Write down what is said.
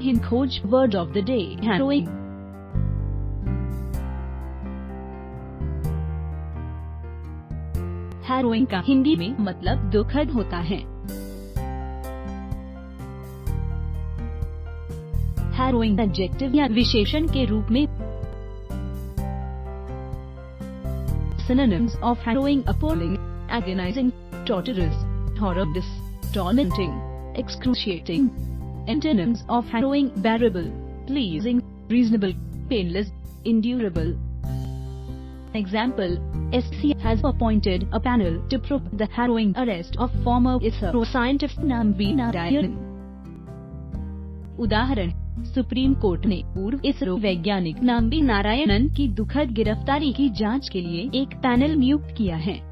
HinKhoj word of the day harrowing। harrowing का हिंदी में मतलब दुखद होता है। harrowing एडजेक्टिव या विशेषण के रूप में। Synonyms of harrowing: appalling, agonizing, torturous, horrendous, tormenting, excruciating। Antonyms of harrowing: bearable, pleasing, reasonable, painless, endurable। Example: SC has appointed a panel to probe the harrowing arrest of former ISRO scientist Nambi Narayanan. उदाहरण: supreme court ने पूर्व इसरो वैज्ञानिक नाम्बी नारायणन की दुखद गिरफ्तारी की जांच के लिए एक पैनल नियुक्त किया है।